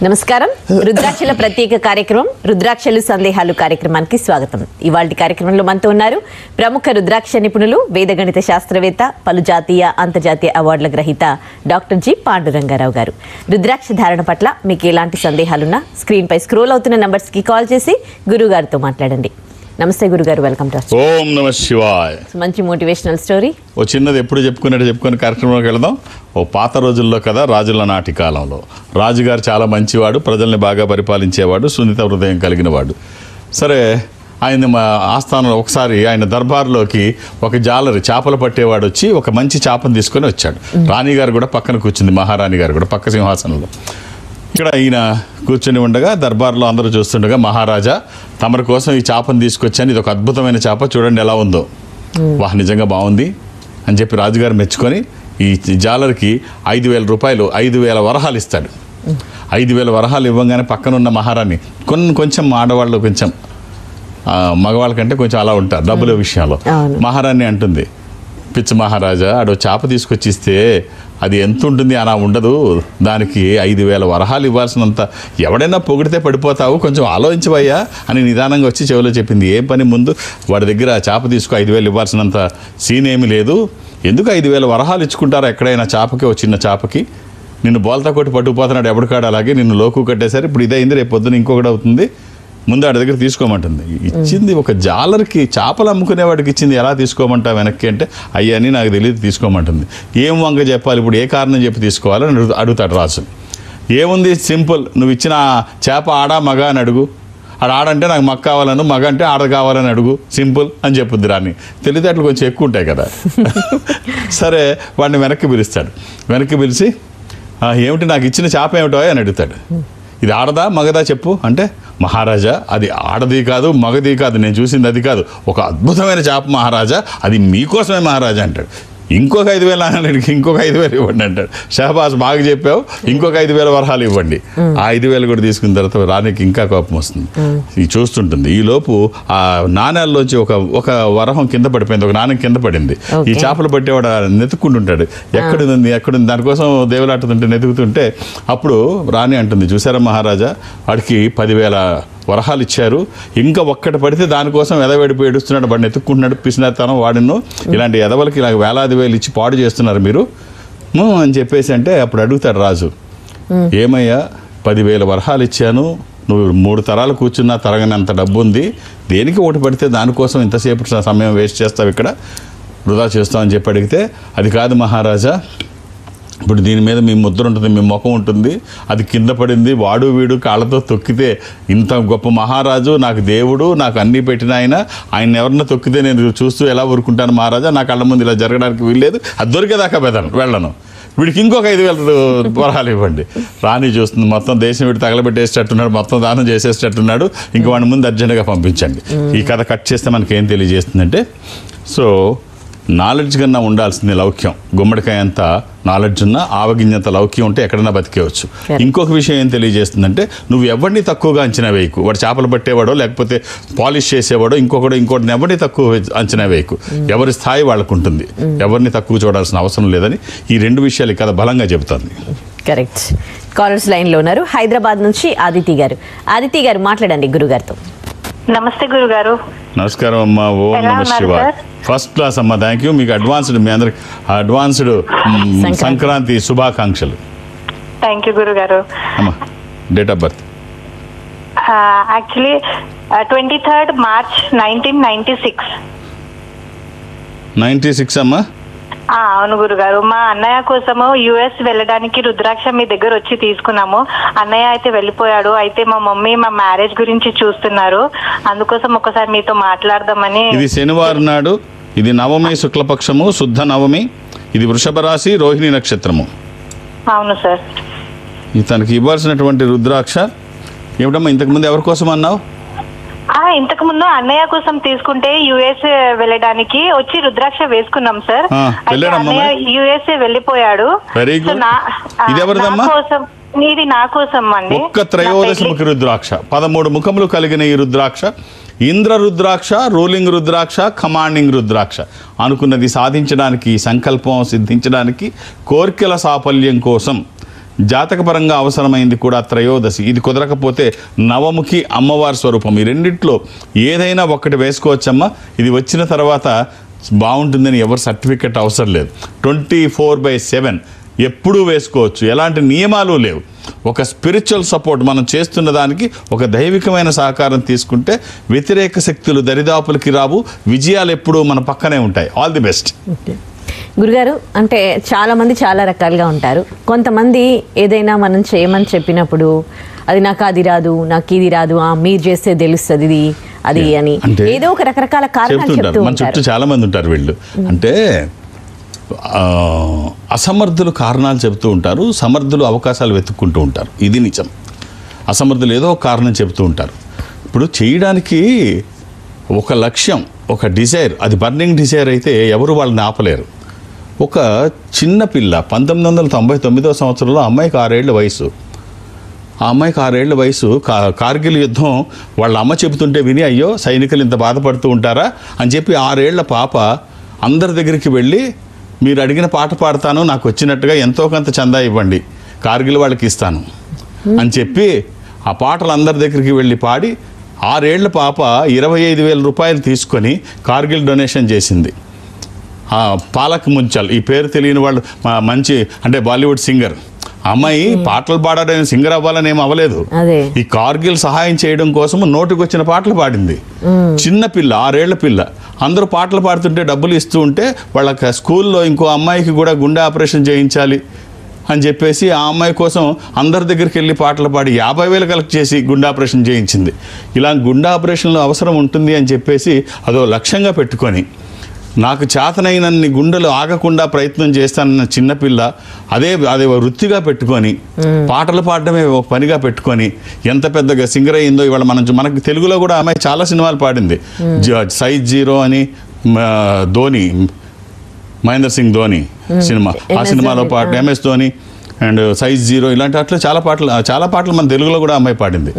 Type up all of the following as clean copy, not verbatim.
నమస్కారం. రుద్రాక్షల ప్రత్యేక కార్యక్రమం రుద్రాక్షలు సందేహాలు కార్యక్రమానికి స్వాగతం. ఇవాళ కార్యక్రమంలో మనతో ఉన్నారు ప్రముఖ రుద్రాక్ష నిపుణులు, వేదగణిత శాస్త్రవేత్త, పలు జాతీయ అంతర్జాతీయ అవార్డుల గ్రహీత డాక్టర్ జి పాండురంగారావు గారు. రుద్రాక్ష ధారణ పట్ల మీకు ఎలాంటి సందేహాలున్నా స్క్రీన్ పై స్క్రోల్ అవుతున్న నంబర్స్ కి కాల్ చేసి గురువు గారితో మాట్లాడండి. నమస్తే గురుగారు, వెల్కమ్ టు ఓం నమః శివాయ. మంచి మోటివేషనల్ స్టోరీ. ఓ చిన్నది ఎప్పుడు చెప్పుకునే కార్యక్రమంలోకి వెళదాం. ఓ పాత రోజుల్లో కదా, రాజుల నాటి కాలంలో రాజుగారు చాలా మంచివాడు, ప్రజల్ని బాగా పరిపాలించేవాడు, సున్నిత హృదయం కలిగిన వాడు. సరే, ఆయన మా ఆస్థానంలో ఒకసారి ఆయన దర్బార్లోకి ఒక జాలరి చేపలు పట్టేవాడు వచ్చి ఒక మంచి చేపను తీసుకొని వచ్చాడు. రాణిగారు కూడా పక్కన కూర్చుంది, మహారాణి గారు కూడా పక్క సింహాసనంలో. ఇక్కడ ఈయన కూర్చొని ఉండగా దర్బార్లో అందరూ చూస్తుండగా, మహారాజా తమరి కోసం ఈ చేపను తీసుకొచ్చాను, ఇది ఒక అద్భుతమైన చేప, చూడండి ఎలా ఉందో. వాహ్, నిజంగా బాగుంది అని చెప్పి రాజుగారు మెచ్చుకొని ఈ జాలర్కి 5,000 రూపాయలు, 5,000 వరహాలు ఇస్తాడు. 5,000 వరహాలు ఇవ్వగానే పక్కనున్న మహారాణి, కొంచెం ఆడవాళ్ళు కొంచెం మగవాళ్ళ కంటే కొంచెం అలా ఉంటారు డబ్బుల విషయంలో. మహారాణి అంటుంది, పిచ్చి మహారాజా, ఆడో చేప తీసుకొచ్చి ఇస్తే అది ఎంత ఉంటుంది, అలా ఉండదు, దానికి 5,000 వరహాలు ఇవ్వాల్సినంత ఎవడైనా పొగిడితే పడిపోతావు, కొంచెం ఆలోచించవయ్యా అని నిదానంగా వచ్చి చెవిలో చెప్పింది. ఏ పని ముందు వాడి దగ్గర చేప తీసుకు 5,000 ఇవ్వాల్సినంత సీన్ ఏమీ లేదు, ఎందుకు 5,000 వరహాలు ఇచ్చుకుంటారు ఎక్కడైనా చేపకి, ఓ చిన్న చేపకి? నిన్ను బోల్తా కొట్టి పట్టుకుపోతున్నాడు ఎవడికాడు, అలాగే నిన్ను లోకు కట్టేసరి ఇప్పుడు ఇదైంది, రేపు పొద్దున ఇంకొకటి అవుతుంది, ముందు ఆడి దగ్గర తీసుకోమంటుంది. ఇచ్చింది ఒక జాలర్కి, చేపలు అమ్ముకునేవాడికి ఇచ్చింది, ఎలా తీసుకోమంటా వెనక్కి అంటే, అయ్యని నాకు తెలియదు, తీసుకోమంటుంది. ఏం వంక చెప్పాలి ఇప్పుడు, ఏ కారణం చెప్పి తీసుకోవాలని అడుగుతాడు రాజు. ఏముంది, సింపుల్, నువ్వు ఇచ్చిన చేప ఆడా మగ అని అడుగు, ఆడంటే నాకు మగ కావాలను, మగ అంటే ఆడ కావాలని అడుగు, సింపుల్ అని చెప్పుద్ది రాని. తెలివితేటలు కొంచెం ఎక్కువ ఉంటాయి కదా. సరే, వాడిని వెనక్కి పిలుస్తాడు. వెనక్కి పిలిచి, ఏమిటి నాకు ఇచ్చిన చేప ఏమిటో అని అడుగుతాడు. ఇది ఆడదా మగదా చెప్పు అంటే, మహారాజా అది ఆడది కాదు మగది కాదు, నేను చూసింది అది కాదు, ఒక అద్భుతమైన చేప మహారాజా, అది మీకోసమే మహారాజా అంటాడు. ఇంకొక 5,000 అన్నాడు, ఇంకొక 5,000 ఇవ్వండి అంటాడు. షహబాజ్ బాగా చెప్పావు, ఇంకొక 5,000 వరహాలు ఇవ్వండి. ఆ 5,000 కూడా తీసుకున్న తర్వాత రాణికి ఇంకా కోపం వస్తుంది. ఇది చూస్తుంటుంది. ఈ లోపు ఆ నాణ్యాల్లోంచి ఒక వరహం కింద పడిపోయింది, ఒక నాణ్యం కింద పడింది. ఈ చేపలు పట్టేవాడు నెతుక్కుంటుంటాడు, ఎక్కడుంది దానికోసం దేవులాడుతుంటే నెతుకుతుంటే, అప్పుడు రాణి అంటుంది, చూసారా మహారాజా, వాడికి 10,000 వరహాలు ఇచ్చారు, ఇంకా ఒక్కటి పడితే దానికోసం ఎదవడిపోయి ఏడుస్తున్నాడు, వాడిని ఎత్తుక్కుంటున్నాడు, పిసినతనం వాడిను, ఇలాంటి ఎదవలకి ఇలా వేలాది వేలు ఇచ్చి పాడు చేస్తున్నారు మీరు అని చెప్పేసి అంటే, అప్పుడు అడుగుతాడు రాజు, ఏమయ్యా 10,000 వరహాలు ఇచ్చాను, నువ్వు 3 తరాలు కూర్చున్నా తరగనంత డబ్బు ఉంది, దేనికి ఒకటి పడితే దానికోసం ఇంతసేపు సమయం వేస్ట్ చేస్తావు, ఇక్కడ వృధా చేస్తావు అని చెప్పి అడిగితే, అది కాదు మహారాజా, ఇప్పుడు దీని మీద మీ ముద్ర ఉంటుంది, మీ ముఖం ఉంటుంది, అది కింద పడింది, వాడు వీడు కాళ్ళతో తొక్కితే, ఇంత గొప్ప మహారాజు, నాకు దేవుడు, నాకు అన్నీ పెట్టిన ఆయన ఎవరన్నా తొక్కితే నేను చూస్తూ ఎలా ఊరుకుంటాను మహారాజా, నా కళ్ళ ముందు ఇలా జరగడానికి వీల్లేదు, అది దొరికేదాకా వెళ్ళను, వీడికి ఇంకొక 5,000 వరహాలు ఇవ్వండి. రాణి చూస్తుంది, మొత్తం దేశం వీడు తగలబెట్టేసేటట్టున్నాడు, మొత్తం దానం చేసేటట్టున్నాడు, ఇంక వాడి ముందు అర్జెంటుగా పంపించండి. ఈ కథ కట్ చేస్తే మనకి ఏం తెలియజేస్తుందంటే, సో నాలెడ్జ్ కన్నా ఉండాల్సింది లౌక్యం. గుమ్మడికాయ అంత నాలెడ్జ్ ఉన్నా ఆవగింజంత లౌక్యం ఉంటే ఎక్కడైనా బతికేవచ్చు. ఇంకొక విషయం ఏం తెలియజేస్తుందంటే, నువ్వు ఎవరిని తక్కువగా అంచనా వేయకు. వాడు చేపలు పట్టేవాడో లేకపోతే పాలిష్ చేసేవాడో ఇంకొకటి ఎవరిని తక్కువ అంచనా వేయకు. ఎవరి స్థాయి వాళ్ళకు ఉంటుంది, ఎవరిని తక్కువ చూడాల్సిన అవసరం లేదని ఈ 2 విషయాలు కదా బలంగా చెబుతుంది. కరెక్ట్. కాలర్స్ లైన్లో ఉన్నారు. హైదరాబాద్ నుంచి ఆదితి గారు మాట్లాడండి గురుగారితో. నమస్తే గురుగారు. నమస్కారం అమ్మా. ఓం నమః శివాయ. ఫస్ట్ క్లాస్ అమ్మా, థ్యాంక్ యూ. మీకు మీ అందరికి అడ్వాన్స్డ్ సంక్రాంతి శుభాకాంక్షలు. థ్యాంక్ యూ గురుగారు. అమ్మా, date of birth actually 23rd March 1996. 96 అమ్మా. అవును గురుగారు. మా అన్నయ్య కోసము US వెళ్ళడానికి రుద్రాక్ష మీ దగ్గర వచ్చి తీసుకున్నాము. అన్నయ్య అయితే వెళ్ళిపోయాడు. అయితే మా మమ్మీ మా మ్యారేజ్ గురించి చూస్తున్నారు, అందుకోసం ఒకసారి మీతో మాట్లాడదామని. ఇది శనివారం నాడు, ఇది నవమి శుక్లపక్షము, శుద్ధ నవమి, ఇది వృషభ రాశి, రోహిణి నక్షత్రము. అవును సార్. తనకి ఇవ్వాల్సినటువంటి రుద్రాక్ష ఏమిటమ్మా? ఇంతకుముందు ఎవరి కోసం అన్నావు? ఇంతకు ముందు అన్నయ్య కోసం తీసుకుంటే US వెళ్ళడానికి వచ్చి రుద్రాక్ష వేసుకున్నాం సార్. అన్నయ్య USA వెళ్ళిపోయాడు. ఇది నా కోసం అండి. ఒక్క త్రయోదశ ముఖి రుద్రాక్ష, 13 ముఖములు కలిగిన ఈ రుద్రాక్ష ఇంద్ర రుద్రాక్ష, రూలింగ్ రుద్రాక్ష, కమాండింగ్ రుద్రాక్ష. అనుకున్నది సాధించడానికి, సంకల్పం సిద్ధించడానికి, కోరికల సాఫల్యం కోసం జాతకపరంగా అవసరమైంది కూడా త్రయోదశి. ఇది కుదరకపోతే నవముఖి అమ్మవారి స్వరూపం. ఈ రెండిట్లో ఏదైనా ఒక్కటి వేసుకోవచ్చమ్మా. ఇది వచ్చిన తర్వాత బాగుంటుందని ఎవరు సర్టిఫికెట్ అవసరం లేదు. 24/7 ఎప్పుడూ వేసుకోవచ్చు. ఎలాంటి నియమాలు లేవు. ఒక స్పిరిచువల్ సపోర్ట్ మనం చేస్తున్న దానికి ఒక దైవికమైన సహకారం తీసుకుంటే వ్యతిరేక శక్తులు దరిదాపులకి రావు. విజయాలు ఎప్పుడూ మన పక్కనే ఉంటాయి. All the best. గురుగారు, అంటే చాలా మంది చాలా రకాలుగా ఉంటారు. కొంతమంది ఏదైనా మనం చేయమని చెప్పినప్పుడు అది నాకు అది రాదు, నాకు ఇది రాదు, మీరు చేస్తే తెలుస్తుంది ఇది అది అని ఏదో ఒక రకరకాల కారణాలు చెప్తూ మన చుట్టూ చాలా మంది ఉంటారు. వీళ్ళు అంటే అసమర్థులు కారణాలు చెబుతూ ఉంటారు, సమర్థులు అవకాశాలు వెతుక్కుంటూ ఉంటారు. ఇది నిజం. అసమర్థులు ఏదో ఒక కారణం చెబుతూ ఉంటారు. ఇప్పుడు చేయడానికి ఒక లక్ష్యం, ఒక డిజైర్, అది బర్నింగ్ డిజైర్ అయితే ఎవరు వాళ్ళని ఆపలేరు. ఒక చిన్న పిల్ల 1999వ సంవత్సరంలో అమ్మాయికి 6 ఏళ్ల వయసు. ఆ అమ్మాయికి 6 ఏళ్ల వయసు. కార్గిల్ యుద్ధం వాళ్ళ అమ్మ చెబుతుంటే విని, అయ్యో సైనికులు ఇంత బాధపడుతూ ఉంటారా అని చెప్పి 6 ఏళ్ల పాప అందరి దగ్గరికి వెళ్ళి, మీరు అడిగిన పాట పాడతాను, నాకు వచ్చినట్టుగా ఎంతో కొంత చందా ఇవ్వండి, కార్గిల్ వాళ్ళకి ఇస్తాను అని చెప్పి ఆ పాటలు అందరి దగ్గరికి వెళ్ళి పాడి 6 ఏళ్ల పాప 25,000 రూపాయలు తీసుకొని కార్గిల్ డొనేషన్ చేసింది. పాలక్ ముంచల్, ఈ పేరు తెలియని వాళ్ళు, మంచి అంటే బాలీవుడ్ సింగర్. అమ్మాయి పాటలు పాడడానికి సింగర్ అవ్వాలని ఏం అవ్వలేదు. ఈ కార్గిల్ సహాయం చేయడం కోసం నోటికి వచ్చిన పాటలు పాడింది. చిన్న పిల్ల, 6 ఏళ్ల పిల్ల. అందరూ పాటలు పాడుతుంటే డబ్బులు ఇస్తూ ఉంటే వాళ్ళ స్కూల్లో ఇంకో అమ్మాయికి కూడా గుండె ఆపరేషన్ చేయించాలి అని చెప్పేసి ఆ అమ్మాయి కోసం అందరి దగ్గరికి వెళ్ళి పాటలు పాడి 50,000 కలెక్ట్ చేసి గుండె ఆపరేషన్ చేయించింది. ఇలా గుండె ఆపరేషన్లో అవసరం ఉంటుంది అని చెప్పేసి అదో లక్ష్యంగా పెట్టుకొని, నాకు చేతనైనన్ని గుండెలు ఆగకుండా ప్రయత్నం చేస్తానన్న చిన్నపిల్ల అదే వృత్తిగా పెట్టుకొని పాటలు పాడడమే ఒక పనిగా పెట్టుకొని ఎంత పెద్దగా సింగర్ అయిందో. ఇవాళ మనకు తెలుగులో కూడా అమ్మాయి చాలా సినిమాలు పాడింది. సైజ్ 0 అని ధోని, మహేంద్ర సింగ్ ధోని సినిమా, ఆ సినిమాలో పాట MS ధోని అండ్ సైజ్ 0 ఇలాంటి అట్లా చాలా పాటలు మన తెలుగులో కూడా అమ్మాయి పాడింది,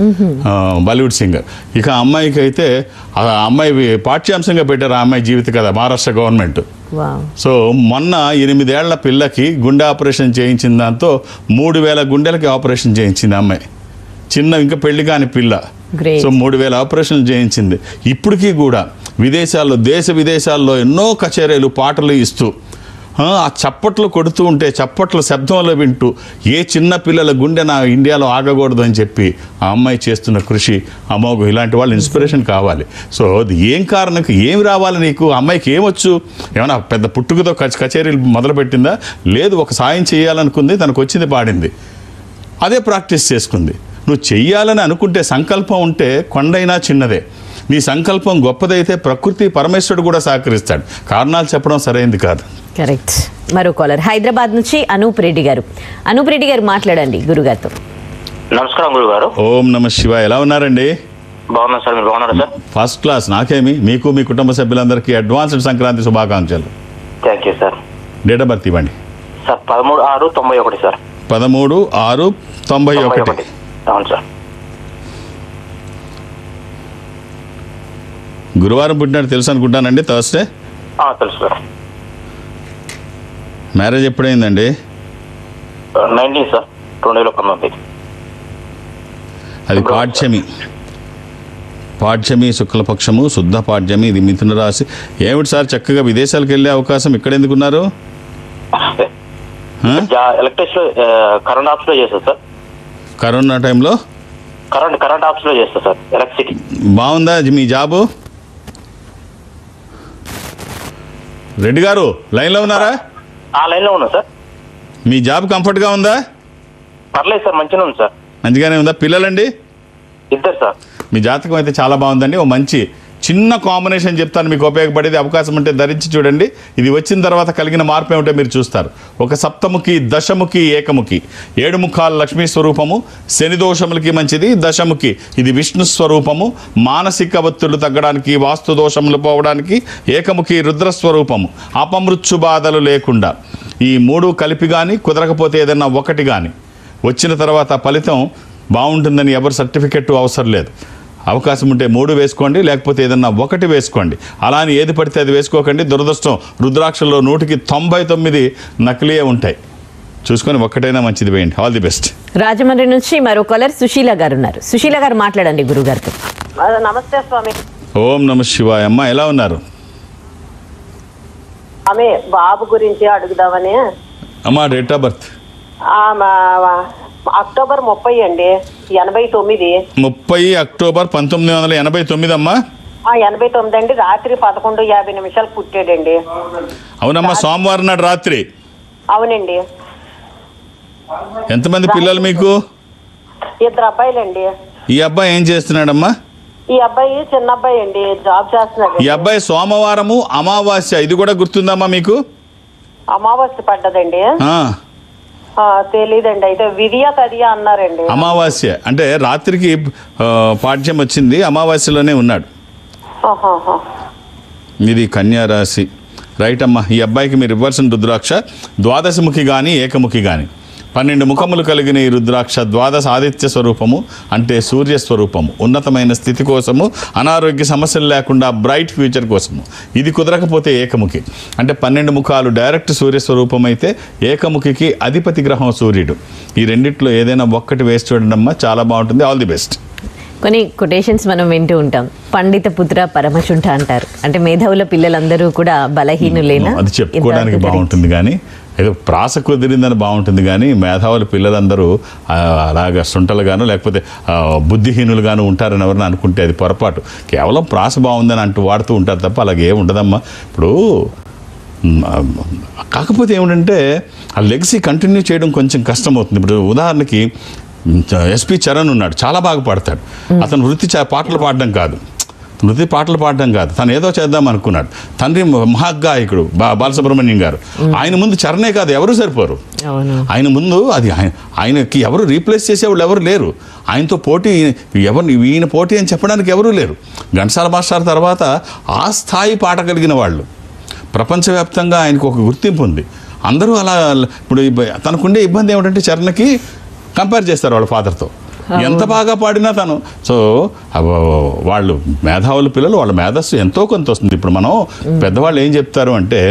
బాలీవుడ్ సింగర్. ఇక అమ్మాయికి అయితే ఆ అమ్మాయి పాఠ్యాంశంగా పెట్టారు ఆ అమ్మాయి జీవిత కథ మహారాష్ట్ర గవర్నమెంట్. సో మొన్న 8 ఏళ్ల పిల్లకి గుండె ఆపరేషన్ చేయించిన దాంతో 3,000 గుండెలకి ఆపరేషన్ చేయించింది అమ్మాయి. ఇంకా పెళ్లి కాని పిల్ల. సో 3,000 ఆపరేషన్లు చేయించింది. ఇప్పటికీ కూడా విదేశాల్లో, దేశ విదేశాల్లో ఎన్నో కచేరీలు, పాటలు ఇస్తూ ఆ చప్పట్లు కొడుతూ ఉంటే చప్పట్ల శబ్దంలో వింటూ ఏ చిన్న పిల్లల గుండె నా ఇండియాలో ఆగకూడదు అని చెప్పి ఆ అమ్మాయి చేస్తున్న కృషి అమోఘం. ఇలాంటి వాళ్ళు ఇన్స్పిరేషన్ కావాలి. సో అది ఏం కారణం, ఏమి రావాలి నీకు? అమ్మాయికి ఏమొచ్చు? ఏమైనా పెద్ద పుట్టుకతో కచేరీలు మొదలుపెట్టిందా? లేదు, ఒక సాయం చేయాలనుకుంది, తనకు వచ్చింది పాడింది, అదే ప్రాక్టీస్ చేసుకుంది. నువ్వు చెయ్యాలని అనుకుంటే, సంకల్పం ఉంటే కొండైనా చిన్నదే. నీ సంకల్పం గొప్పదైతే ప్రకృతి పరమేశ్వరుడు కూడా సహకరిస్తాడు. కారణాలు చెప్పడం సరైనది కాదు. కరెక్ట్. మరో కాలర్ హైదరాబాద్ నుంచి అనూప్ రెడ్డి గారు. అనూప్ రెడ్డి గారు మాట్లాడండి గురుగారితో. నమస్కారం గురుగారు. ఓం నమ శివ. ఎలా ఉన్నారండి? బాగున్నాను సార్, మీరు బాగున్నారా సార్? First class. నాకేమి, మీకు మీ కుటుంబ సభ్యులందరికీ అడ్వాన్స్డ్ సంక్రాంతి శుభాకాంక్షలు. Thank you sir. Date of birth ఇవ్వండి. Sir 13/6/91 sir. 13/6/91. అవును సార్. గురువారం పుట్టినట్టు తెలుసు అనుకుంటానండి. థర్స్డే. తెలుసు సార్. మ్యారేజ్ ఎప్పుడైందండి? 19 సార్, 2019. అది పాడ్యమి శుక్లపక్షము, శుద్ధ పాడ్యమి. ఇది మిథున రాశి. ఏమిటి సార్ చక్కగా విదేశాలకు వెళ్ళే అవకాశం, ఇక్కడ ఎందుకున్నారు? ఎలక్ట్రిసిటీ కరెంట్ ఆఫీస్లో చేస్తారు సార్. కరోనా టైంలో కరెంట్ ఆఫీస్లో చేస్తారు సార్, ఎలక్ట్రిసిటీ. బాగుందా మీ జాబు? రెడ్డి గారు లైన్లో ఉన్నారా? లైన్లో ఉన్నా సార్. మీ జాబ్ కంఫర్ట్గా ఉందా? పర్లేదు సార్, మంచిగా ఉంది సార్. మంచిగానే ఉందా? పిల్లలండి? 2 సార్. మీ జాతకం అయితే చాలా బాగుందండి. ఓ మంచి చిన్న కాంబినేషన్ చెప్తాను, మీకు ఉపయోగపడేది. అవకాశం ఉంటే ధరించి చూడండి. ఇది వచ్చిన తర్వాత కలిగిన మార్పు ఏమిటో మీరు చూస్తారు. ఒక సప్తముఖి, దశముఖి, ఏకముఖి. 7 ముఖాల లక్ష్మీ స్వరూపము. శని దోషములకి మంచిది. దశముఖి ఇది విష్ణు స్వరూపము. మానసిక ఒత్తిళ్లు తగ్గడానికి, వాస్తు దోషములు పోవడానికి. ఏకముఖి రుద్రస్వరూపము. అపమృత్యు బాధలు లేకుండా. ఈ 3 కలిపి కానీ, కుదరకపోతే ఏదైనా ఒకటి కానీ వచ్చిన తర్వాత ఫలితం బాగుంటుందని ఎవరు సర్టిఫికెట్ అవసరం లేదు. అవకాశం ఉంటే 3 వేసుకోండి, లేకపోతే ఏదన్నా ఒకటి వేసుకోండి. అలా అని ఏది పడితే అది వేసుకోకండి. దురదృష్టం, రుద్రాక్షల్లో 100కి 99 నకిలీయే ఉంటాయి. చూసుకొని ఒక్కటైనా మంచిది వేయండి. All the best. రాజమండ్రి నుంచి మరో కాలర్ సుశీల గారు ఉన్నారు. సుశీల గారు మాట్లాడండి గురుగారితో. నమస్తే స్వామి. ఓం నమ శివాయ. అమ్మ ఎలా ఉన్నారు? ఆమె బాబు గురించి అడుగుదామని. అమ్మా డేట్ ఆఫ్ బర్త్? అక్టోబర్ 30 అండి, 89. 30 అక్టోబర్ 1989 అమ్మా. 89 అండి. రాత్రి 11:50 పుట్టాడండి. అవునమ్మా, సోమవారం నాడు రాత్రి. అవునండి. ఎంతమంది పిల్లలు మీకు? 2 అబ్బాయిలండి. ఈ అబ్బాయి ఏం చేస్తున్నాడమ్మా? ఈ అబ్బాయి చిన్న అబ్బాయి అండి, జాబ్ చేస్తున్నాడు. ఈ అబ్బాయి సోమవారము అమావాస్య, ఇది కూడా గుర్తుందమ్మా మీకు? అమావాస్య పడ్డదండి. ఆ, తెలీదండి. అయితే విధియా కదియా అన్నారండి. అమావాస్య అంటే రాత్రికి పాఠ్యం వచ్చింది, అమావాస్యలోనే ఉన్నాడు. ఆహాహా. ఇది కన్యా రాశి. రైట్ అమ్మా. ఈ అబ్బాయికి మీరు ఇవ్వాల్సిన రుద్రాక్ష ద్వాదశముఖి కానీ ఏకముఖి కానీ 12 ముఖములు కలిగిన ఈ రుద్రాక్ష ద్వాదశ ఆదిత్య స్వరూపము, అంటే సూర్య స్వరూపము, ఉన్నతమైన స్థితి కోసము, అనారోగ్య సమస్యలు లేకుండా బ్రైట్ ఫ్యూచర్ కోసము. ఇది కుదరకపోతే ఏకముఖి, అంటే 12 ముఖాలు డైరెక్ట్ సూర్య స్వరూపం అయితే ఏకముఖికి అధిపతి గ్రహం సూర్యుడు. ఈ రెండిట్లో ఏదైనా ఒక్కటి వేసి చూడండి అమ్మా, చాలా బాగుంటుంది. All the best. కొన్ని కొటేషన్స్ మనం వింటూ ఉంటాం. పండిత పుత్ర పరమశుంఠ అంటారు. అంటే మేధావుల పిల్లలందరూ కూడా బలహీనులేనా? అది చెప్పుకోవడానికి బాగుంటుంది కానీ, ఏదో ప్రాస కుదిరిందని బాగుంటుంది కానీ, మేధావుల పిల్లలందరూ అలాగా సుంటలుగాను లేకపోతే బుద్ధిహీనులుగాను ఉంటారని ఎవరిని అనుకుంటే అది పొరపాటు. కేవలం ప్రాస బాగుందని అంటూ వాడుతూ ఉంటారు తప్ప అలాగే ఉండదమ్మా. ఇప్పుడు కాకపోతే ఏమిటంటే ఆ లెగసీ కంటిన్యూ చేయడం కొంచెం కష్టమవుతుంది. ఇప్పుడు ఉదాహరణకి ఎస్పి చరణ్ ఉన్నాడు, చాలా బాగా పాడతాడు. అతను వృత్తి పాటలు పాడడం కాదు, తను ఏదో చేద్దాం అనుకున్నాడు. తండ్రి మహాగాయకుడు బాలసుబ్రహ్మణ్యం గారు, ఆయన ముందు చరణే కాదు ఎవరు సరిపోరు. ఆయన ముందు అది ఆయనకి ఎవరు రీప్లేస్ చేసేవాళ్ళు ఎవరు లేరు. ఆయనతో పోటీ ఈయన పోటీ అని చెప్పడానికి ఎవరూ లేరు. ఘంటసాల మాస్టర్ తర్వాత ఆ స్థాయి పాట కలిగిన వాళ్ళు. ప్రపంచవ్యాప్తంగా ఆయనకు ఒక గుర్తింపు ఉంది. అందరూ అలా. ఇప్పుడు తనకుండే ఇబ్బంది ఏమిటంటే చరణకి కంపేర్ చేస్తారు వాళ్ళ ఫాదర్తో. ఎంత బాగా పాడినా తను. సో వాళ్ళు మేధావుల పిల్లలు, వాళ్ళ మేధస్సు ఎంతో కొంత వస్తుంది. ఇప్పుడు మనం పెద్దవాళ్ళు ఏం చెప్తారు అంటే,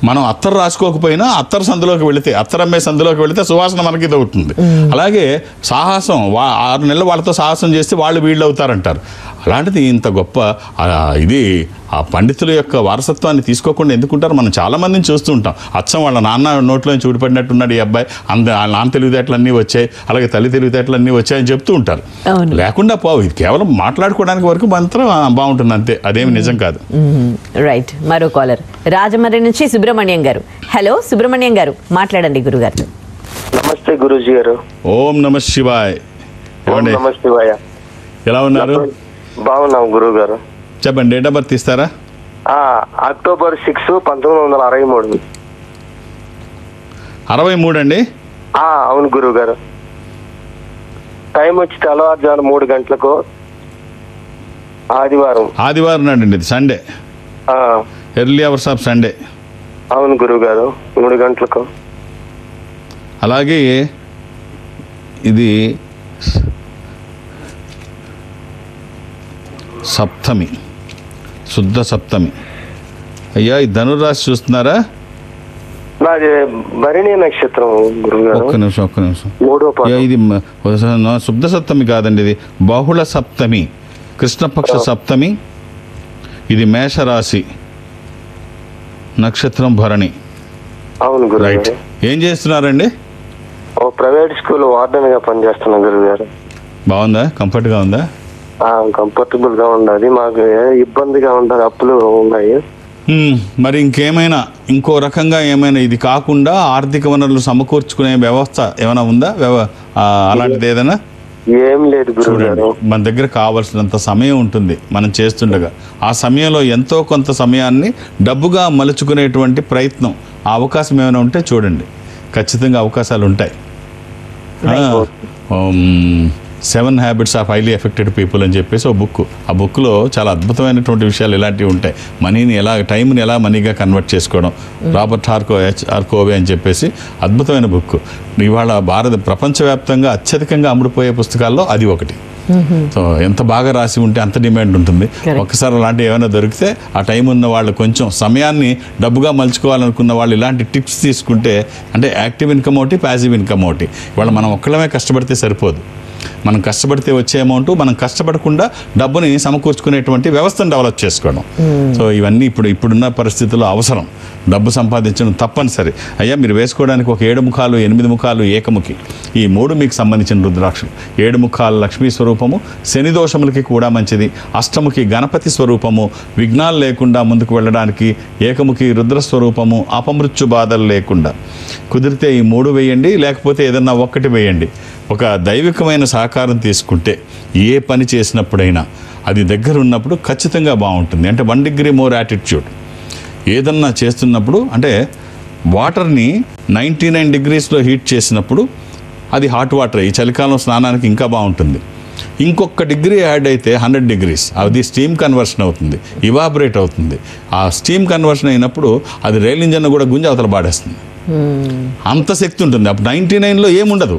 మనం అత్తరు రాసుకోకపోయినా అత్తరు సందులోకి వెళితే, అత్తరమ్మే సందులోకి వెళితే సువాసన మనకి దొరుకుతుంది. అలాగే సాహసం 6 నెలలు వాళ్ళతో సాహసం చేస్తే వాళ్ళు వీళ్ళు అవుతారంటారు. అలాంటిది ఇంత గొప్ప ఇది ఆ పండితుల యొక్క వారసత్వాన్ని తీసుకోకుండా ఎందుకుంటారు? మనం చాలామందిని చూస్తూ ఉంటాం. అచ్చం వాళ్ళ నాన్న నోట్లో చూడిపడినట్టున్నాడు ఈ అబ్బాయి, వాళ్ళ నాన్న తెలివితేటలన్నీ వచ్చాయి, అలాగే తల్లి తెలివితేటలన్నీ వచ్చాయని చెప్తూ ఉంటారు. లేకుండా పోవు. ఇది కేవలం మాట్లాడుకోవడానికి వరకు మాత్రం బాగుంటుంది అంతే, అదేమి నిజం కాదు. రైట్. మరో కాలర్ రాజమండ్రి నుంచి సుబ్రహ్మణ్యం గారు. హలో సుబ్రహ్మణ్యం గారు, మాట్లాడండి గురుగారు. నమస్తే గురూజీ గారు. ఓం నమ శివాయ్. నమ శివాయ. ఎలా ఉన్నారు? బాగున్నాం గురువు గారు. చెప్పండి, డేట్ ఆఫ్ బర్త్ ఇస్తారా? అక్టోబర్ 6, 1963. 63 అండి? అవును గురువు గారు. టైం వచ్చి తెల్లవారుజాము 3 గంటలకు, ఆదివారం నాడండి. ఇది Sunday, early hours of Sunday. అవును గురువు గారు, 3 గంటలకు. అలాగే ఇది సప్తమి, శుద్ధ సప్తమి. అయ్యా ఈ ధనురాశి చూస్తున్నారా? నాది భరణి నక్షత్రం గురువు గారు. ఒక్క నిమిషం. ఇది శుద్ధ సప్తమి కాదండి, ఇది బహుళ సప్తమి, కృష్ణపక్ష సప్తమి. ఇది మేషరాశి, నక్షత్రం భరణి. అవును గురువు. రైట్. ఏం చేస్తున్నారండి? ప్రైవేట్ స్కూల్ వార్డెన్ గా పనిచేస్తున్నా గురువు గారు. బాగుందా? కంఫర్ట్గా ఉందా? కంఫర్టబుల్ గా ఉండదు, మాకు ఇబ్బందిగా ఉండదు, అప్పులు ఉన్నాయి. మరి ఇంకేమైనా ఇంకో రకంగా ఏమైనా ఇది కాకుండా ఆర్థిక వనరులు సమకూర్చుకునే వ్యవస్థ ఏమైనా ఉందా? అలాంటిది ఏదైనా? ఏం లేదు గురువు గారు. మన దగ్గర కావాల్సినంత సమయం ఉంటుంది మనం చేస్తుండగా. ఆ సమయంలో ఎంతో కొంత సమయాన్ని డబ్బుగా మలుచుకునేటువంటి ప్రయత్నం, ఆ అవకాశం ఏమైనా ఉంటే చూడండి, ఖచ్చితంగా అవకాశాలు ఉంటాయి. 7 habits of highly affected people అని చెప్పేసి ఒక బుక్. ఆ బుక్లో చాలా అద్భుతమైనటువంటి విషయాలు ఇలాంటివి ఉంటాయి. మనీని ఎలా, టైంని ఎలా మనీగా కన్వర్ట్ చేసుకోవడం. రాబర్ట్ ఆర్కోవే అని చెప్పేసి అద్భుతమైన బుక్. ఇవాళ ప్రపంచవ్యాప్తంగా అత్యధికంగా అమ్ముడుపోయే పుస్తకాల్లో అది ఒకటి. సో ఎంత బాగా రాసి ఉంటే అంత డిమాండ్ ఉంటుంది. ఒక్కసారి అలాంటివి ఏమైనా దొరికితే ఆ టైం ఉన్న వాళ్ళు కొంచెం సమయాన్ని డబ్బుగా మలుచుకోవాలనుకున్న వాళ్ళు ఇలాంటి టిప్స్ తీసుకుంటే, అంటే యాక్టివ్ ఇన్కమ్ ఒకటి, ప్యాసివ్ ఇన్కమ్ ఒకటి. ఇవాళ మనం ఒక్కళ్ళమే కష్టపడితే సరిపోదు. మనం కష్టపడితే వచ్చే అమౌంట్ మనం కష్టపడకుండా డబ్బుని సమకూర్చుకునేటువంటి వ్యవస్థను డెవలప్ చేసుకోవడం. సో ఇవన్నీ ఇప్పుడున్న పరిస్థితుల్లో అవసరం. డబ్బు సంపాదించడం తప్పనిసరి. అయ్యా మీరు వేసుకోవడానికి ఒక 7 ముఖాలు, 8 ముఖాలు, ఏకముఖి, ఈ 3 మీకు సంబంధించిన రుద్రాక్షలు. 7 ముఖాలు లక్ష్మీ స్వరూపము, శని దోషములకి కూడా మంచిది. అష్టముఖి గణపతి స్వరూపము, విఘ్నాలు లేకుండా ముందుకు వెళ్ళడానికి. ఏకముఖి రుద్ర స్వరూపము, అపమృత్యు బాధలు లేకుండా. కుదిరితే ఈ 3 వేయండి, లేకపోతే ఏదన్నా ఒక్కటి వేయండి. ఒక దైవికమైన సహకారం తీసుకుంటే ఏ పని చేసినప్పుడైనా అది దగ్గర ఉన్నప్పుడు ఖచ్చితంగా బాగుంటుంది. అంటే 1 degree మోర్ యాటిట్యూడ్. ఏదన్నా చేస్తున్నప్పుడు, అంటే వాటర్ని 99 degreesలో హీట్ చేసినప్పుడు అది హాట్ వాటర్, ఈ చలికాలం స్నానానికి ఇంకా బాగుంటుంది. ఇంకొక డిగ్రీ యాడ్ అయితే 100 degrees, అది స్టీమ్ కన్వర్షన్ అవుతుంది, ఇవాబరేట్ అవుతుంది. ఆ స్టీమ్ కన్వర్షన్ అయినప్పుడు అది రైల్ ఇంజన్ కూడా గుంజి అవతల పాడేస్తుంది. అంత శక్తి ఉంటుంది. అప్పుడు 99లో ఏముండదు.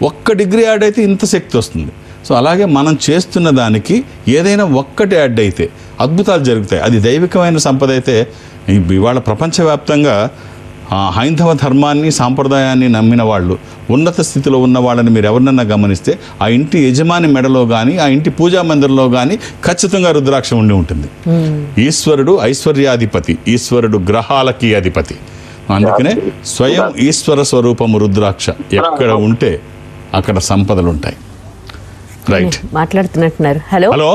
1 degree యాడ్ అయితే ఇంత శక్తి వస్తుంది. సో అలాగే మనం చేస్తున్న దానికి ఏదైనా ఒక్కటి యాడ్ అయితే అద్భుతాలు జరుగుతాయి. అది దైవికమైన సంపద అయితే ఇవాళ ప్రపంచవ్యాప్తంగా హైందవ ధర్మాన్ని, సాంప్రదాయాన్ని నమ్మిన వాళ్ళు, ఉన్నత స్థితిలో ఉన్న వాళ్ళని మీరు ఎవరినన్నా గమనిస్తే ఆ ఇంటి యజమాని మెడలో కానీ, ఆ ఇంటి పూజా మందిరంలో కానీ ఖచ్చితంగా రుద్రాక్ష ఉండి ఉంటుంది. ఈశ్వరుడు ఐశ్వర్యాధిపతి, ఈశ్వరుడు గ్రహాలకి అధిపతి. అందుకనే స్వయం ఈశ్వర స్వరూపము రుద్రాక్ష ఎక్కడ ఉంటే అక్కడ సంపదలు ఉంటాయి. రైట్, మాట్లాడుతున్నట్టున్నారు. హలో హలో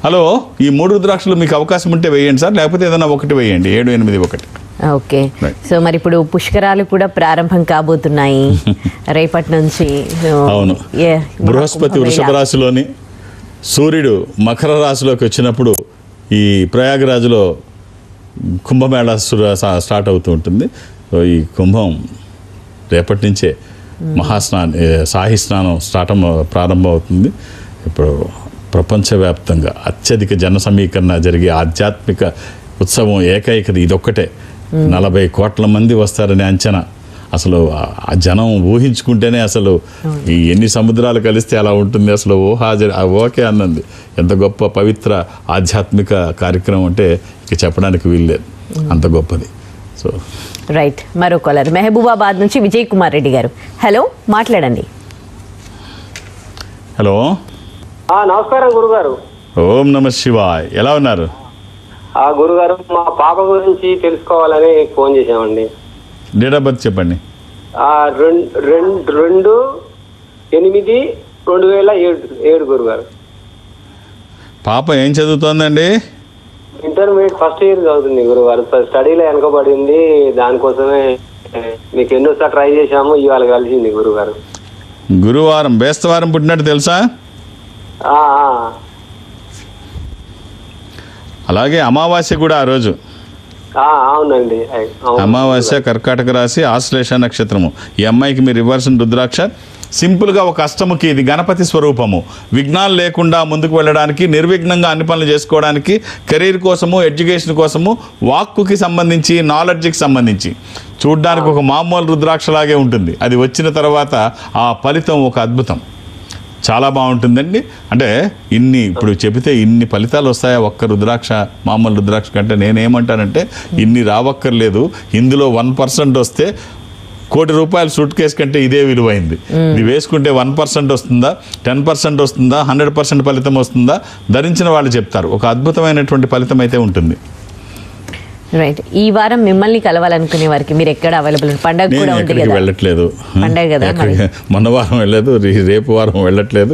హలో ఈ 3 రుద్రాక్షలు మీకు అవకాశం ఉంటే వేయండి సార్, లేకపోతే ఏదైనా ఒకటి వేయండి. 7, 8, 1. ఓకే. సో మరి ఇప్పుడు పుష్కరాలు కూడా ప్రారంభం కాబోతున్నాయి రేపటి నుంచి. అవును, బృహస్పతి వృషభ రాశిలోని, సూర్యుడు మకర రాశిలోకి వచ్చినప్పుడు ఈ ప్రయాగరాజులో కుంభమేళా స్టార్ట్ అవుతూ ఉంటుంది. సో ఈ కుంభం రేపటి నుంచే సాహి స్నానం ప్రారంభం అవుతుంది. ఇప్పుడు ప్రపంచవ్యాప్తంగా అత్యధిక జన సమీకరణ జరిగే ఆధ్యాత్మిక ఉత్సవం ఏకైకది ఇదొక్కటే. 40 కోట్ల మంది వస్తారనే అంచనా. అసలు ఆ జనం ఊహించుకుంటేనే అసలు ఈ ఎన్ని సముద్రాలు కలిస్తే అలా ఉంటుంది. అసలు ఓకే అన్నది. ఎంత గొప్ప పవిత్ర ఆధ్యాత్మిక కార్యక్రమం అంటే ఇక చెప్పడానికి వీల్లేదు, అంత గొప్పది. సో రైట్, మరో కాలర్ మహబూబాబాద్ నుంచి విజయ్ కుమార్ రెడ్డి గారు. హలో, మాట్లాడండి. హలో, నమస్కారం గురుగారు. ఓం నమ శివాయ్. ఎలా ఉన్నారు? గురుగారు, మా పాప గురించి తెలుసుకోవాలని ఫోన్ చేశామండి. డేట్ ఆఫ్ బర్త్ చెప్పండి. 2/8/2007 గురుగారు. పాప ఏం చదువుతోందండి? ఇంటర్మీడియట్ ఫస్ట్ ఇయర్ చదువుతుంది గురుగారు. స్టడీలో వెనకబడింది. దానికోసమే మీకు ఎన్నోసార్లు ట్రై చేశాము, ఇవాళ కలిసింది గురుగారు. గురువారం బేస్తవారం పుట్టినట్టు తెలుసా? అలాగే అమావాస్య కూడా ఆ రోజు. అవునండి, అమావాస్య కర్కాటక రాశి, ఆశ్లేష నక్షత్రము. ఈ అమ్మాయికి మీరు ఇవ్వాల్సిన రుద్రాక్ష సింపుల్గా ఒక అష్టముకి, ఇది గణపతి స్వరూపము. విఘ్నాలు లేకుండా ముందుకు వెళ్ళడానికి, నిర్విఘ్నంగా అన్ని పనులు చేసుకోవడానికి, కెరీర్ కోసము, ఎడ్యుకేషన్ కోసము, వాక్కుకి సంబంధించి, నాలెడ్జ్కి సంబంధించి చూడ్డానికి ఒక మామూలు రుద్రాక్షలాగే ఉంటుంది. అది వచ్చిన తర్వాత ఆ ఫలితం ఒక అద్భుతం, చాలా బాగుంటుందండి. అంటే ఇప్పుడు చెబితే ఇన్ని ఫలితాలు వస్తాయా ఒక్క రుద్రాక్ష, మామూలు రుద్రాక్ష కంటే? నేనేమంటానంటే ఇన్ని రావక్కర్లేదు. ఇందులో 1% వస్తే ₹1,00,00,000 సూట్ కేసు కంటే ఇదే విలువైంది. ఇది వేసుకుంటే 1% వస్తుందా, 10% వస్తుందా, 100% ఫలితం వస్తుందా? ధరించిన వాళ్ళు చెప్తారు. ఒక అద్భుతమైనటువంటి ఫలితం అయితే ఉంటుంది. రైట్, ఈ వారం మిమ్మల్ని కలవాలనుకునే వారికి మీరు ఎక్కడ అవైలబుల్? పండగ కూడా ఉంది కదా, వెళ్ళట్లేదు. పండగ కదా, మొన్న వారం వెళ్ళలేదు, రేపు వారం వెళ్ళట్లేదు.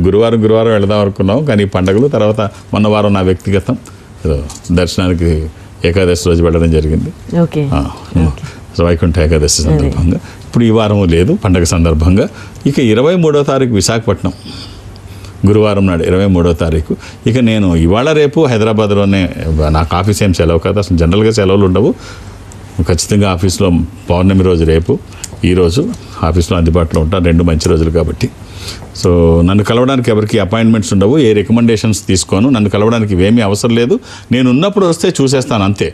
గురువారం వెళదాం అనుకున్నాం, కానీ పండగలు తర్వాత మొన్న వారం నా వ్యక్తిగతం దర్శనానికి ఏకాదశి రోజు వెళ్ళడం జరిగింది. ఓకే, వైకుంఠ ఏకాదశి సందర్భంగా. ఇప్పుడు ఈ వారం లేదు పండగ సందర్భంగా. ఇక 23వ తారీఖు విశాఖపట్నం, గురువారం నాడు 23వ తారీఖు. ఇక నేను ఇవాళ రేపు హైదరాబాద్లోనే, నాకు ఆఫీస్ ఏం సెలవు కాదు, అసలు జనరల్గా సెలవులు ఉండవు. ఖచ్చితంగా ఆఫీస్లో పౌర్ణమి రోజు రేపు, ఈరోజు ఆఫీస్లో అందుబాటులో ఉంటాను. 2 మంచి రోజులు కాబట్టి. సో నన్ను కలవడానికి ఎవరికి అపాయింట్మెంట్స్ ఉండవు, ఏ రికమెండేషన్స్ తీసుకోను, నన్ను కలవడానికి ఇవేమీ అవసరం లేదు, నేను ఉన్నప్పుడు వస్తే చూసేస్తాను అంతే.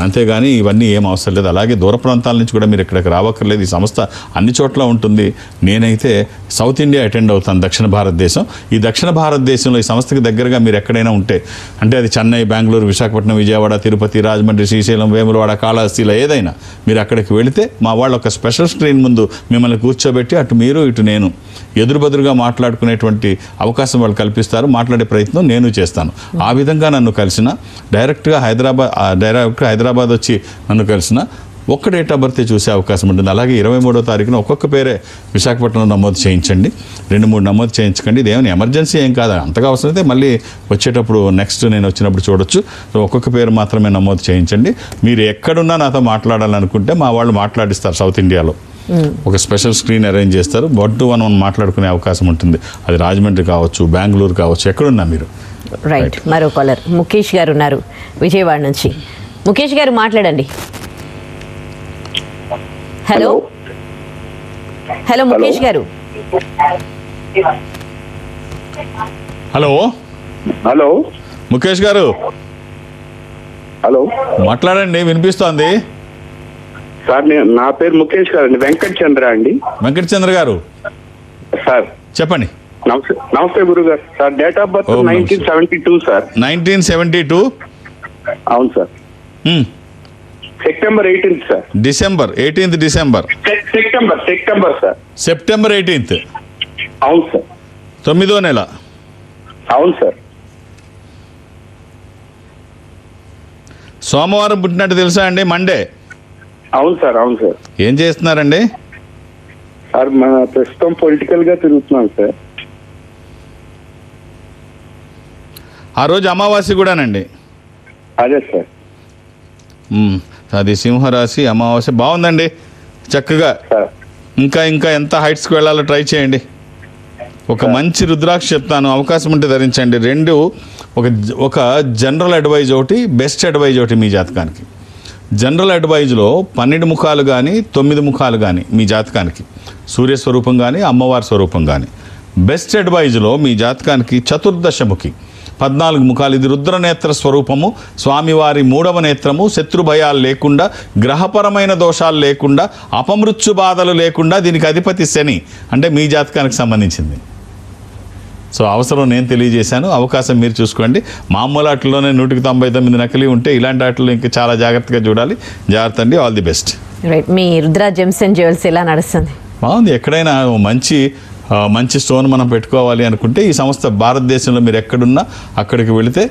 అంతేగాని ఇవన్నీ ఏం అవసరం లేదు. అలాగే దూర ప్రాంతాల నుంచి కూడా మీరు ఇక్కడికి రావక్కర్లేదు, ఈ సంస్థ అన్ని చోట్ల ఉంటుంది. నేనైతే సౌత్ ఇండియా అటెండ్ అవుతాను, దక్షిణ భారతదేశం. ఈ దక్షిణ భారతదేశంలో ఈ సంస్థకి దగ్గరగా మీరు ఎక్కడైనా ఉంటే, అంటే అది చెన్నై, బెంగళూరు, విశాఖపట్నం, విజయవాడ, తిరుపతి, రాజమండ్రి, శ్రీశైలం, వేములవాడ, కాళహస్తిలో ఏదైనా మీరు అక్కడికి వెళితే మా వాళ్ళు ఒక స్పెషల్ స్క్రీన్ ముందు మిమ్మల్ని కూర్చోబెట్టి అటు మీరు ఇటు నేను ఎదురుబదురుగా మాట్లాడుకునేటువంటి అవకాశం వాళ్ళు కల్పిస్తారు. మాట్లాడే ప్రయత్నం నేను చేస్తాను. ఆ విధంగా నన్ను కలిసిన, డైరెక్ట్గా హైదరాబాద్ వచ్చి నన్ను కలిసిన ఒక్క డేట్ ఆఫ్ బర్త్ చూసే అవకాశం ఉంటుంది. అలాగే 23వ తారీఖున ఒక్కొక్క పేరే విశాఖపట్నంలో నమోదు చేయించండి, 2-3 నమోదు చేయించకండి. ఇది ఏమైనా ఎమర్జెన్సీ ఏం కాదు, అంతగా అవసరమైతే మళ్ళీ వచ్చేటప్పుడు నెక్స్ట్ నేను వచ్చినప్పుడు చూడొచ్చు. సో ఒక్కొక్క పేరు మాత్రమే నమోదు చేయించండి. మీరు ఎక్కడున్నా నాతో మాట్లాడాలనుకుంటే మా వాళ్ళు మాట్లాడిస్తారు. సౌత్ ఇండియాలో ఒక స్పెషల్ స్క్రీన్ అరేంజ్ చేస్తారు, 1-to-1 మాట్లాడుకునే అవకాశం ఉంటుంది. అది రాజమండ్రి కావచ్చు, బెంగళూరు కావచ్చు, ఎక్కడున్నా మీరు. రైట్. మరో కాలర్ ముఖేష్ గారు ఉన్నారు విజయవాడ నుంచి. ముఖేష్ గారు మాట్లాడండి. హలో హలో ముఖేష్ గారు. హలో హలో ముఖేష్ గారు హలో మాట్లాడండి, వినిపిస్తోంది. సార్ నా పేరు ముఖేష్ గారు అండి, వెంకట్ చంద్ర అండి. వెంకట చంద్ర గారు సార్ చెప్పండి. నమస్తే గురువు గారు. Sir date of birth 1972 sir. 1972. అవును sir. September 18th sir. December 18th. September sir. September 18th. అవును సార్. 9వ నెల. అవును సార్. సోమవారం పుట్టినట్టు తెలుసా అండి? మండే. అవును సార్. అవును సార్. ఏం చేస్తున్నారండి? సార్ మన ప్రస్తుతం పొలిటికల్ గా తిరుగుతున్నాం సార్. ఆ రోజు అమావాస్య కూడానండి. అదే సార్. అది సింహరాశి, అమావాస్య. బాగుందండి, చక్కగా. ఇంకా ఎంత హైట్స్కి వెళ్ళాలో ట్రై చేయండి. ఒక మంచి రుద్రాక్ష చెప్తాను, అవకాశం ఉంటే ధరించండి. 2 ఒక జనరల్ అడ్వైజ్ ఒకటి, బెస్ట్ అడ్వైజ్ ఒకటి మీ జాతకానికి. జనరల్ అడ్వైజ్లో 12 ముఖాలు కానీ 9 ముఖాలు కానీ మీ జాతకానికి, సూర్యస్వరూపం కానీ అమ్మవారి స్వరూపం కానీ. బెస్ట్ అడ్వైజ్లో మీ జాతకానికి చతుర్దశముఖి, 14 ముఖాలు. ఇది రుద్రనేత్ర స్వరూపము, స్వామివారి 3వ నేత్రము. శత్రు భయాలు లేకుండా, గ్రహపరమైన దోషాలు లేకుండా, అపమృత్యు బాధలు లేకుండా. దీనికి అధిపతి శని, అంటే మీ జాతకానికి సంబంధించింది. సో అవసరం నేను తెలియజేశాను, అవకాశం మీరు చూసుకోండి. మామూలు ఆటల్లోనే 199 నకిలీ ఉంటే ఇలాంటి ఆటలు ఇంకా చాలా జాగ్రత్తగా చూడాలి. జాగ్రత్త అండి. All the best. రైట్. మీ రుద్ర జెమ్స్ అండ్ జ్యువెల్స్ ఎలా నడుస్తుంది? బాగుంది. ఎక్కడైనా మంచి స్టోన్ మనం పెట్టుకోవాలి అనుకుంటే ఈ సంస్థ భారతదేశంలో మీరు ఎక్కడున్నా అక్కడికి వెళితే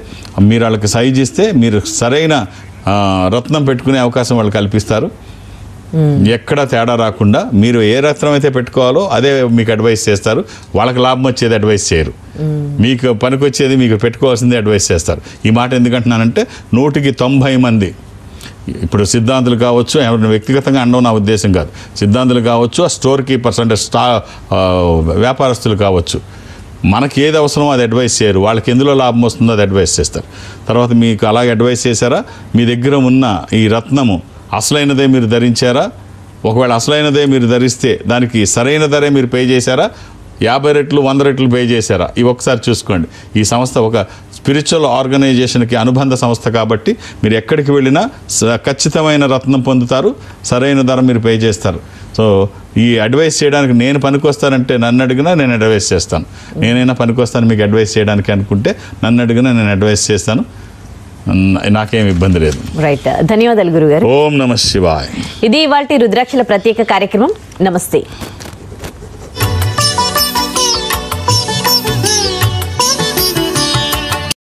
మీరు వాళ్ళకి సైజ్ ఇస్తే మీరు సరైన రత్నం పెట్టుకునే అవకాశం వాళ్ళు కల్పిస్తారు. ఎక్కడ తేడా రాకుండా మీరు ఏ రత్నం అయితే పెట్టుకోవాలో అదే మీకు అడ్వైస్ చేస్తారు. వాళ్ళకి లాభం వచ్చేది అడ్వైస్ చేయరు, మీకు పనికొచ్చేది మీకు పెట్టుకోవాల్సిందే అడ్వైస్ చేస్తారు. ఈ మాట ఎందుకంటున్నానంటే 100కి 90 మంది, ఇప్పుడు సిద్ధాంతులు కావచ్చు, ఎవరైనా వ్యక్తిగతంగా అనడం నా ఉద్దేశం కాదు, సిద్ధాంతులు కావచ్చు, ఆ స్టోర్ కీపర్స్ అంటే వ్యాపారస్తులు కావచ్చు, మనకి ఏది అవసరమో అది అడ్వైస్ చేయరు. వాళ్ళకి ఎందులో లాభం వస్తుందో అది అడ్వైస్ చేస్తారు. తర్వాత మీకు అలాగే అడ్వైస్ చేశారా, మీ దగ్గర ఉన్న ఈ రత్నము అసలైనదే మీరు ధరించారా, ఒకవేళ అసలైనదే మీరు ధరిస్తే దానికి సరైన ధరే మీరు పే చేశారా, 50 రెట్లు 100 రెట్లు పే చేశారా, ఇవి ఒకసారి చూసుకోండి. ఈ సంస్థ ఒక స్పిరిచువల్ ఆర్గనైజేషన్కి అనుబంధ సంస్థ కాబట్టి మీరు ఎక్కడికి వెళ్ళినా ఖచ్చితమైన రత్నం పొందుతారు, సరైన ధర మీరు పే చేస్తారు. సో ఈ అడ్వైస్ చేయడానికి నేను పనికొస్తానంటే నన్ను అడిగినా నేను అడ్వైస్ చేస్తాను. నేనైనా పనికొస్తాను మీకు అడ్వైస్ చేయడానికి అనుకుంటే నన్ను అడిగినా నేను అడ్వైస్ చేస్తాను, నాకేం ఇబ్బంది లేదు. రైట్. ధన్యవాదాలు గురుగారు. ఓం నమః శివాయ. ఇది ఇవాల్టి రుద్రాక్షల ప్రత్యేక కార్యక్రమం. నమస్తే.